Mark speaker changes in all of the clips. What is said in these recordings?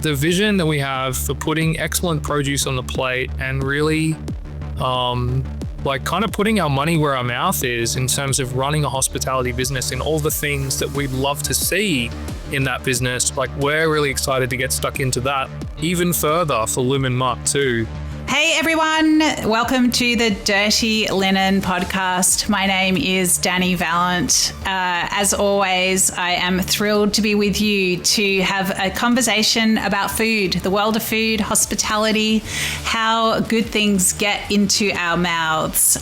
Speaker 1: the vision that we have for putting excellent produce on the plate and really kind of putting our money where our mouth is in terms of running a hospitality business and all the things that we'd love to see in that business. Like, we're really excited to get stuck into that even further for Lumen Mark 2.
Speaker 2: Hey everyone, welcome to the Dirty Linen podcast. My name is Dani Valent. As always, I am thrilled to be with you to have a conversation about food, the world of food, hospitality, how good things get into our mouths.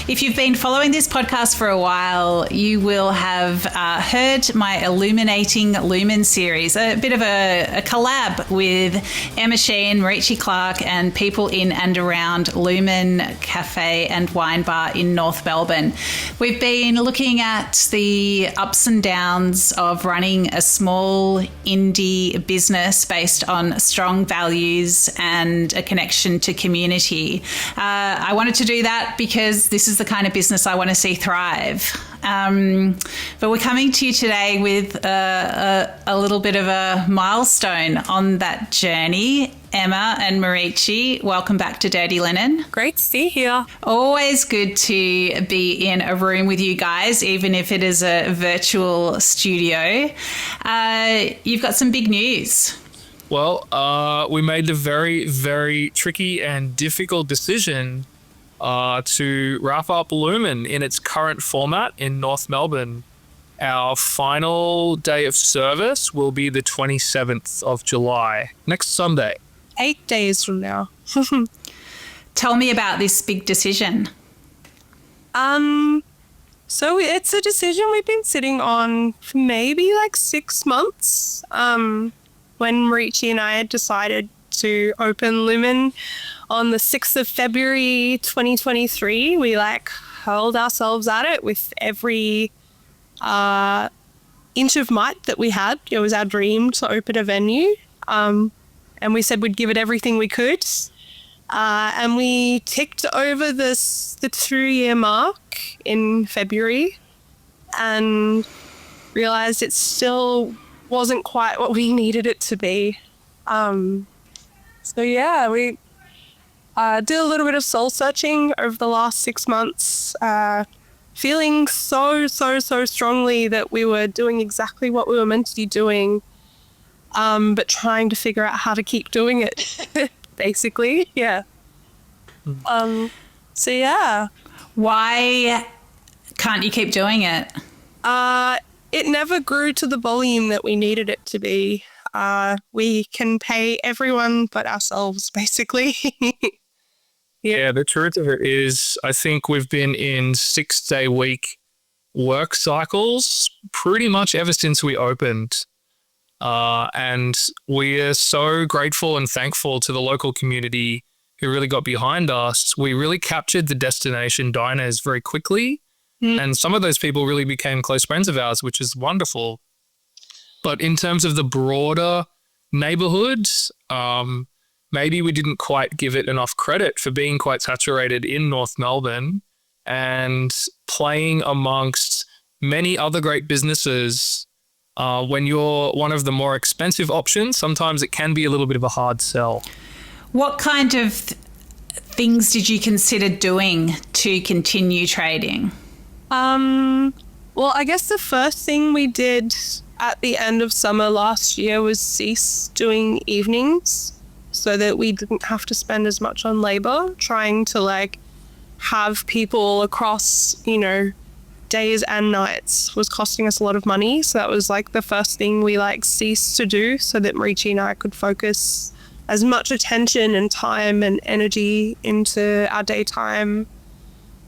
Speaker 2: If you've been following this podcast for a while, you will have heard my Illuminating Lumen series, a bit of a collab with Emma and Marichi Clark and people in and around Lumen Cafe and Wine Bar in North Melbourne. We've been looking at the ups and downs of running a small indie business based on strong values and a connection to community. I wanted to do that because this is the kind of business I want to see thrive. But we're coming to you today with a little bit of a milestone on that journey. Emma and Marichi, welcome back to Dirty Linen.
Speaker 3: Great to be here.
Speaker 2: Always good to be in a room with you guys, even if it is a virtual studio. You've got some big news.
Speaker 1: Well, we made the very, very tricky and difficult decision to wrap up Lumen in its current format in North Melbourne. Our final day of service will be the 27th of July, next Sunday.
Speaker 3: 8 days from now.
Speaker 2: Tell me about this big decision.
Speaker 3: So it's a decision we've been sitting on for maybe like 6 months. When Marichi and I had decided to open Lumen on the 6th of February 2023, we hurled ourselves at it with every inch of might that we had. It was our dream to open a venue. And we said we'd give it everything we could. And we ticked over the 2-year mark in February and realized it still wasn't quite what we needed it to be. We did a little bit of soul searching over the last 6 months, feeling so strongly that we were doing exactly what we were meant to be doing, but trying to figure out how to keep doing it, basically. Yeah.
Speaker 2: Why can't you keep doing it?
Speaker 3: It never grew to the volume that we needed it to be. We can pay everyone but ourselves, basically.
Speaker 1: Yeah, the truth of it is, I think we've been in 6-day-week work cycles pretty much ever since we opened. And we are so grateful and thankful to the local community who really got behind us. We really captured the destination diners very quickly. And some of those people really became close friends of ours, which is wonderful. But in terms of the broader neighborhood, maybe we didn't quite give it enough credit for being quite saturated in North Melbourne and playing amongst many other great businesses. When you're one of the more expensive options, sometimes it can be a little bit of a hard sell.
Speaker 2: What kind of things did you consider doing to continue trading?
Speaker 3: Well, I guess the first thing we did at the end of summer last year was cease doing evenings so that we didn't have to spend as much on labor trying to have people across, days and nights was costing us a lot of money. So that was the first thing we ceased to do so that Marichi and I could focus as much attention and time and energy into our daytime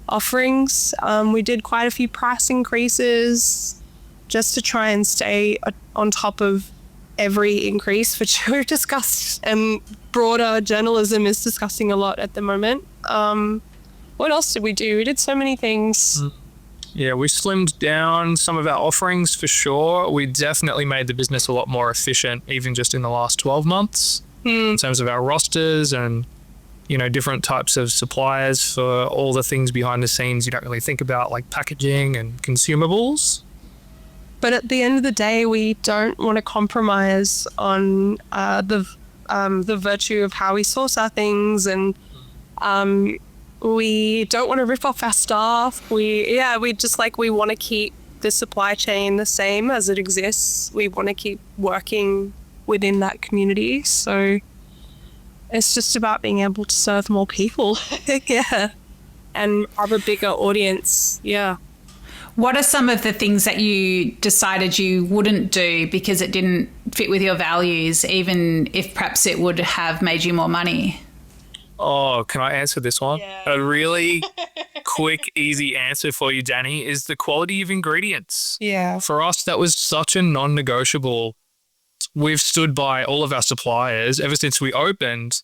Speaker 3: offerings. We did quite a few price increases just to try and stay on top of every increase, which we've discussed and broader journalism is discussing a lot at the moment. What else did we do? We did so many things.
Speaker 1: Yeah, we slimmed down some of our offerings for sure. We definitely made the business a lot more efficient, even just in the last 12 months, in terms of our rosters and, different types of suppliers for all the things behind the scenes you don't really think about, like packaging and consumables.
Speaker 3: But at the end of the day, we don't want to compromise on the virtue of how we source our things, and we don't want to rip off our staff. We want to keep the supply chain the same as it exists. We want to keep working within that community. So it's just about being able to serve more people. Yeah. And have a bigger audience. Yeah.
Speaker 2: What are some of the things that you decided you wouldn't do because it didn't fit with your values, even if perhaps it would have made you more money?
Speaker 1: Oh, can I answer this one?
Speaker 3: Yeah.
Speaker 1: A really quick, easy answer for you, Dani, is the quality of ingredients.
Speaker 3: Yeah.
Speaker 1: For us, that was such a non-negotiable. We've stood by all of our suppliers ever since we opened.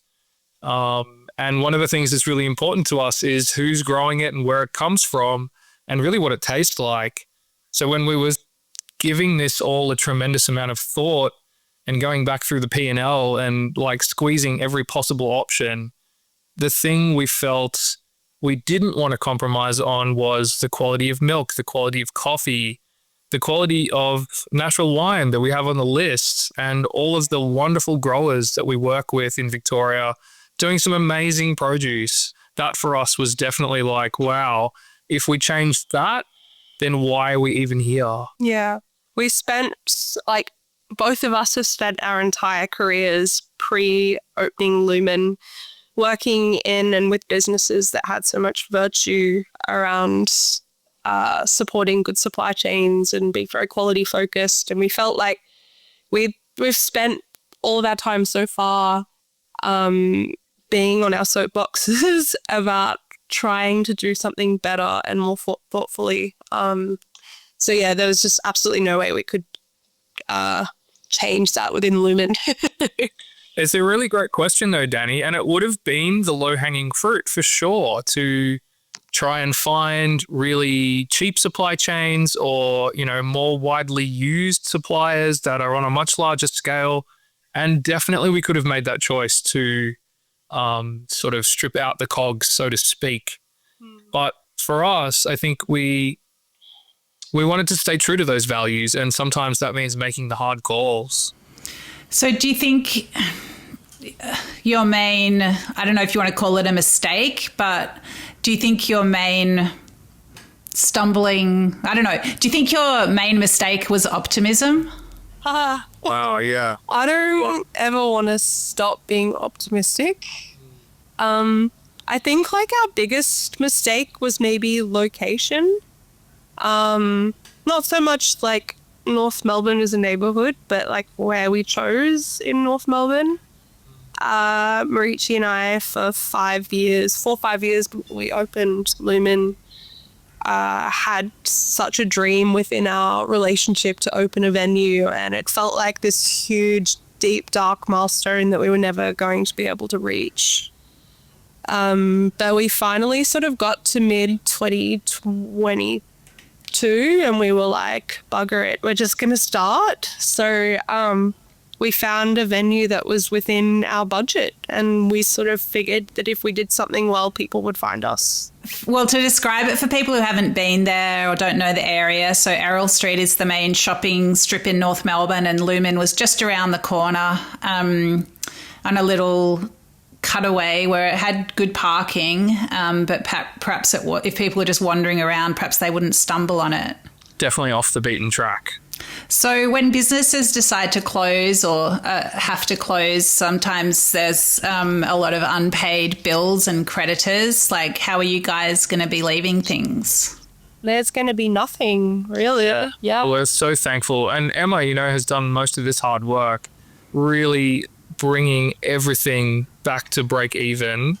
Speaker 1: And one of the things that's really important to us is who's growing it and where it comes from and really what it tastes like. So when we were giving this all a tremendous amount of thought and going back through the P&L and like squeezing every possible option, the thing we felt we didn't want to compromise on was the quality of milk, the quality of coffee, the quality of natural lime that we have on the list, and all of the wonderful growers that we work with in Victoria doing some amazing produce. That for us was definitely like, wow, if we changed that, then why are we even here?
Speaker 3: Yeah. We spent, like, both of us have spent our entire careers pre-opening Lumen working in and with businesses that had so much virtue around supporting good supply chains and being very quality focused. And we felt like we've spent all of our time so far being on our soapboxes about trying to do something better and more thoughtfully. So yeah, there was just absolutely no way we could change that within Lumen.
Speaker 1: It's a really great question though, Dani, and it would have been the low-hanging fruit for sure to try and find really cheap supply chains or, you know, more widely used suppliers that are on a much larger scale. And definitely we could have made that choice to sort of strip out the cogs, so to speak. But for us, I think we wanted to stay true to those values, and sometimes that means making the hard calls.
Speaker 2: So do you think your main, I don't know if you want to call it a mistake, but do you think your main stumbling, I don't know, do you think your main mistake was optimism?
Speaker 1: Wow, yeah.
Speaker 3: I don't ever want to stop being optimistic. I think like our biggest mistake was maybe location. Not so much like North Melbourne as a neighborhood, but like where we chose in North Melbourne. Marichi and I, for 5 years, 4 or 5 years, we opened Lumen, had such a dream within our relationship to open a venue, and it felt like this huge, deep, dark milestone that we were never going to be able to reach. But we finally sort of got to mid-2022 and we were like, bugger it, we're just going to start. So we found a venue that was within our budget, and we sort of figured that if we did something well, people would find us.
Speaker 2: Well, to describe it for people who haven't been there or don't know the area, so Errol Street is the main shopping strip in North Melbourne, and Lumen was just around the corner on a little cutaway where it had good parking, but perhaps if people are just wandering around, perhaps they wouldn't stumble on it.
Speaker 1: Definitely off the beaten track.
Speaker 2: So when businesses decide to close or have to close, sometimes there's a lot of unpaid bills and creditors. Like, how are you guys going to be leaving things?
Speaker 3: There's going to be nothing, really. Yeah.
Speaker 1: We're so thankful. And Emma, you know, has done most of this hard work, really bringing everything back to break even.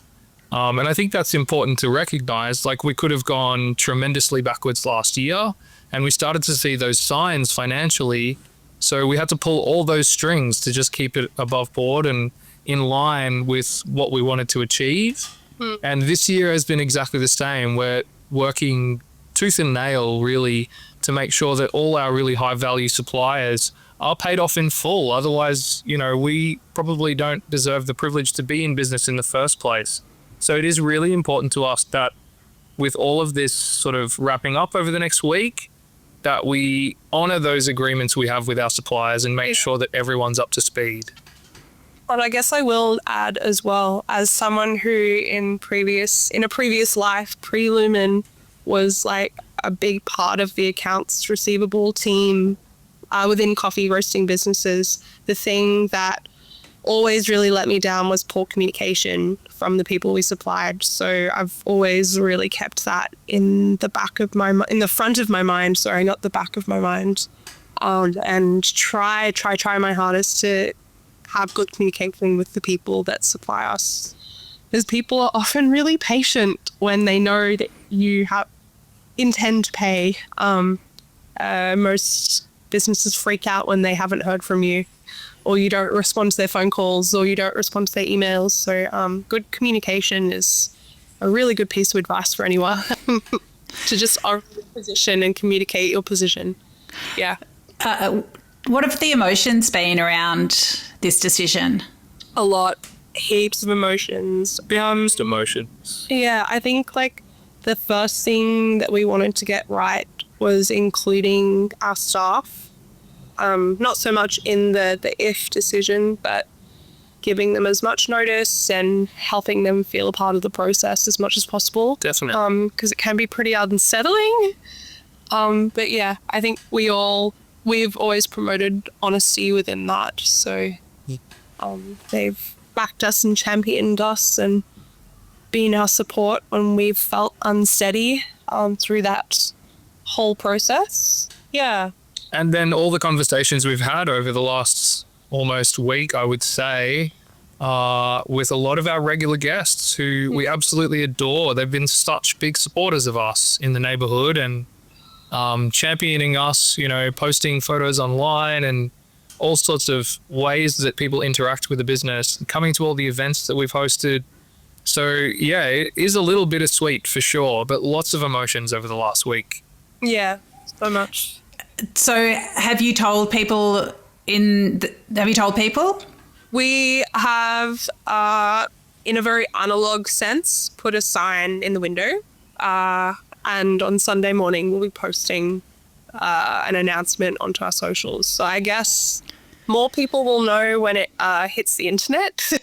Speaker 1: And I think that's important to recognize. Like, we could have gone tremendously backwards last year, and we started to see those signs financially. So we had to pull all those strings to just keep it above board and in line with what we wanted to achieve. And this year has been exactly the same. We're working tooth and nail, really, to make sure that all our really high value suppliers are paid off in full. Otherwise, you know, we probably don't deserve the privilege to be in business in the first place. So it is really important to us that with all of this sort of wrapping up over the next week, that we honour those agreements we have with our suppliers and make sure that everyone's up to speed.
Speaker 3: And I guess I will add as well, as someone who in a previous life, pre-Lumen, was like a big part of the accounts receivable team within coffee roasting businesses, the thing that always really let me down was poor communication from the people we supplied. So I've always really kept that in the front of my mind, sorry, not the back of my mind, and try my hardest to have good communication with the people that supply us. Because people are often really patient when they know that you intend to pay. Most businesses freak out when they haven't heard from you, or you don't respond to their phone calls, or you don't respond to their emails. So good communication is a really good piece of advice for anyone to just own your position and communicate your position. Yeah.
Speaker 2: What have the emotions been around this decision?
Speaker 3: A lot. Heaps of emotions.
Speaker 1: Just emotions.
Speaker 3: Yeah, I think like the first thing that we wanted to get right was including our staff. Not so much in the if decision, but giving them as much notice and helping them feel a part of the process as much as possible.
Speaker 1: Definitely.
Speaker 3: Because it can be pretty unsettling. But yeah, I think we've always promoted honesty within that. So they've backed us and championed us and been our support when we've felt unsteady through that whole process. Yeah.
Speaker 1: And then all the conversations we've had over the last almost week, I would say, with a lot of our regular guests who we absolutely adore. They've been such big supporters of us in the neighborhood and championing us, posting photos online and all sorts of ways that people interact with the business, coming to all the events that we've hosted. So yeah, it is a little bittersweet for sure, but lots of emotions over the last week.
Speaker 3: Yeah, so much.
Speaker 2: So have you told people
Speaker 3: We have, in a very analog sense, put a sign in the window. And on Sunday morning, we'll be posting an announcement onto our socials. So I guess more people will know when it hits the internet.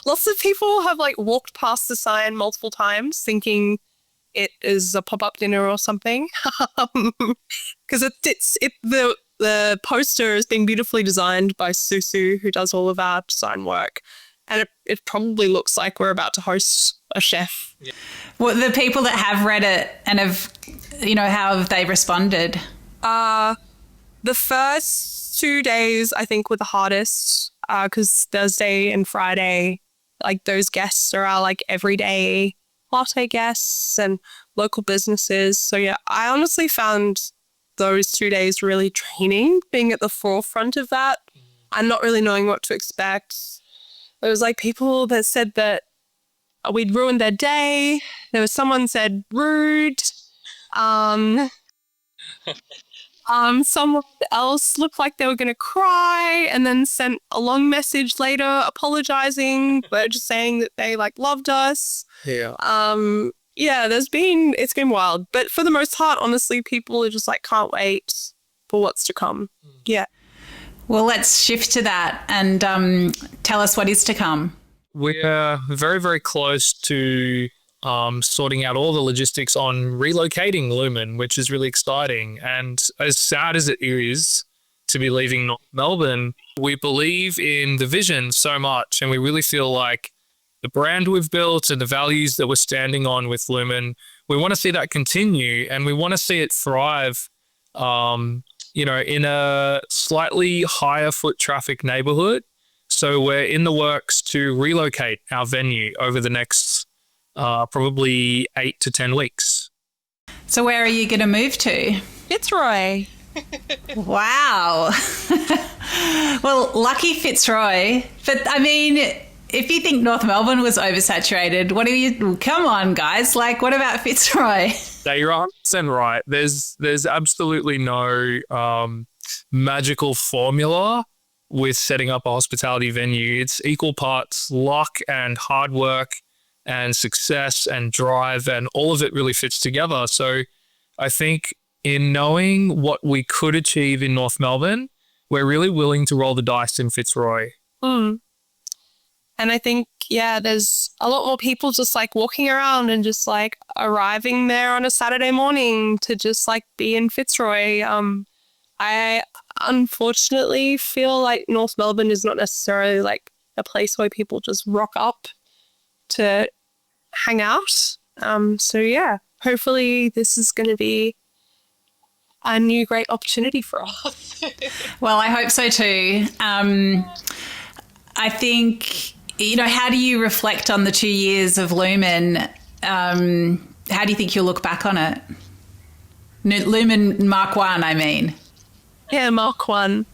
Speaker 3: Lots of people have walked past the sign multiple times thinking it is a pop-up dinner or something. Because the poster is being beautifully designed by Susu, who does all of our design work. And it probably looks like we're about to host a chef.
Speaker 2: Yeah. Well, the people that have read it and have, how have they responded?
Speaker 3: The first 2 days, I think, were the hardest because Thursday and Friday, those guests are our everyday latte guests and local businesses. So yeah, I honestly found those 2 days really draining, being at the forefront of that and not really knowing what to expect. There was people that said that we'd ruined their day. There was someone said rude. Someone else looked like they were going to cry and then sent a long message later apologizing, but just saying that they loved us.
Speaker 1: Yeah.
Speaker 3: Yeah, it's been wild. But for the most part, honestly, people are just can't wait for what's to come. Yeah.
Speaker 2: Well, let's shift to that and tell us what is to come.
Speaker 1: We're very, very close to sorting out all the logistics on relocating Lumen, which is really exciting. And as sad as it is to be leaving North Melbourne, we believe in the vision so much, and we really feel like the brand we've built and the values that we're standing on with Lumen, we want to see that continue, and we want to see it thrive, in a slightly higher foot traffic neighborhood. So we're in the works to relocate our venue over the next probably 8 to 10 weeks.
Speaker 2: So where are you going to move to?
Speaker 3: Fitzroy.
Speaker 2: Wow. Well, lucky Fitzroy. But I mean, if you think North Melbourne was oversaturated, come on, guys. What about Fitzroy?
Speaker 1: No, you're 100% right. There's absolutely no magical formula with setting up a hospitality venue. It's equal parts luck and hard work and success and drive, and all of it really fits together. So I think in knowing what we could achieve in North Melbourne, we're really willing to roll the dice in Fitzroy.
Speaker 3: And I think, there's a lot more people just like walking around and just like arriving there on a Saturday morning to just like be in Fitzroy. I unfortunately feel like North Melbourne is not necessarily like a place where people just rock up to hang out. Hopefully this is going to be a new great opportunity for us.
Speaker 2: Well, I hope so too. I think, how do you reflect on the 2 years of Lumen? How do you think you'll look back on it? Lumen Mark 1, I mean.
Speaker 3: Yeah, Mark 1.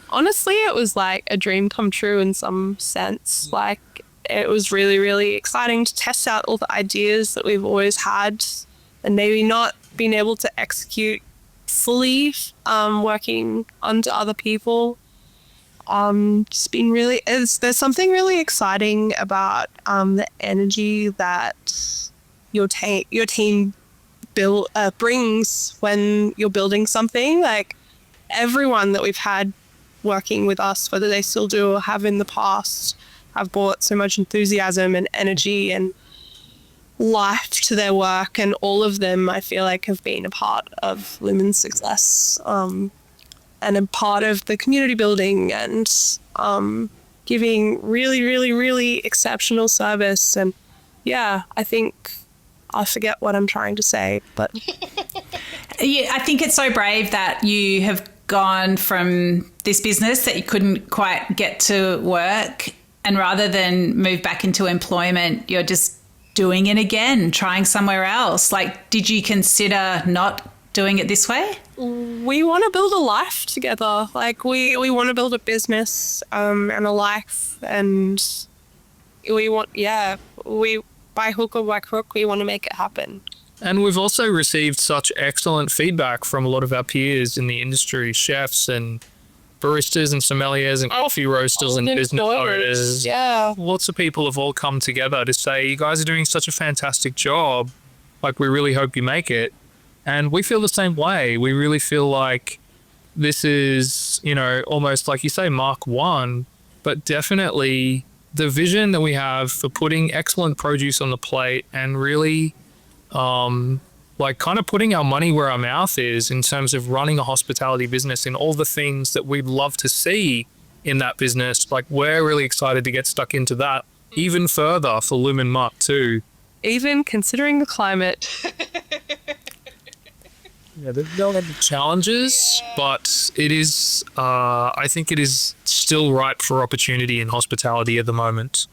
Speaker 3: Honestly, it was like a dream come true in some sense. Like, it was really, really exciting to test out all the ideas that we've always had and maybe not being able to execute fully, working under other people. It's been really, there's something really exciting about the energy that your team brings when you're building something. Like, everyone that we've had working with us, whether they still do or have in the past, have brought so much enthusiasm and energy and life to their work, and all of them I feel like have been a part of Lumen's success, and a part of the community building and giving really, really, really exceptional service. And I think I forget what I'm trying to say, but
Speaker 2: I think it's so brave that you have gone from this business that you couldn't quite get to work, and rather than move back into employment, you're just doing it again, trying somewhere else. Like, did you consider not doing it this way?
Speaker 3: We want to build a life together. Like, we want to build a business and a life, and we want, we, by hook or by crook, we want to make it happen.
Speaker 1: And we've also received such excellent feedback from a lot of our peers in the industry, chefs and baristas and sommeliers and coffee roasters and business owners.
Speaker 3: Yeah.
Speaker 1: Lots of people have all come together to say, you guys are doing such a fantastic job. Like, we really hope you make it. And we feel the same way. We really feel like this is, almost like you say, Mark 1, but definitely the vision that we have for putting excellent produce on the plate and really kind of putting our money where our mouth is in terms of running a hospitality business and all the things that we'd love to see in that business. Like, we're really excited to get stuck into that even further for Lumen Mark 2.
Speaker 3: Even considering the climate.
Speaker 1: Yeah, there's no end of challenges, but it is, I think it is still ripe for opportunity in hospitality at the moment.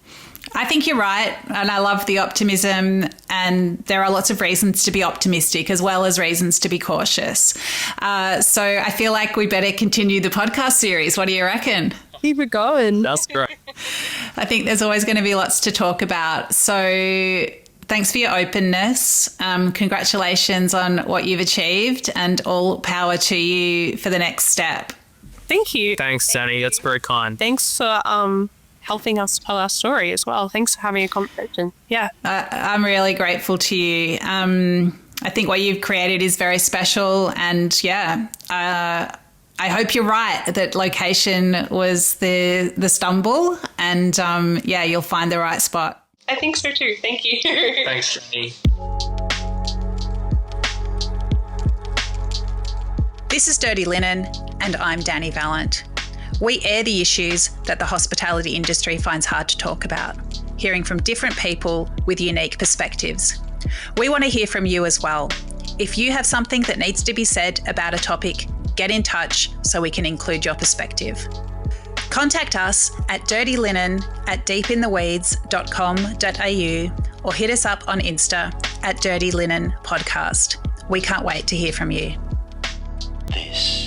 Speaker 2: I think you're right, and I love the optimism, and there are lots of reasons to be optimistic as well as reasons to be cautious. So I feel like we better continue the podcast series. What do you reckon?
Speaker 3: Keep it going.
Speaker 1: That's great.
Speaker 2: I think there's always going to be lots to talk about. So thanks for your openness. Congratulations on what you've achieved, and all power to you for the next step.
Speaker 3: Thank you.
Speaker 1: Thanks, Dani. That's very kind.
Speaker 3: Thanks for helping us tell our story as well. Thanks for having a conversation. Yeah.
Speaker 2: I'm really grateful to you. I think what you've created is very special, and I hope you're right that location was the stumble, and you'll find the right spot.
Speaker 3: I think so too. Thank you.
Speaker 1: Thanks, Dani.
Speaker 2: This is Dirty Linen, and I'm Dani Valent. We air the issues that the hospitality industry finds hard to talk about, hearing from different people with unique perspectives. We want to hear from you as well. If you have something that needs to be said about a topic, get in touch so we can include your perspective. Contact us at dirtylinen@deepintheweeds.com.au or hit us up on Insta at Dirty Linen Podcast. We can't wait to hear from you.
Speaker 4: This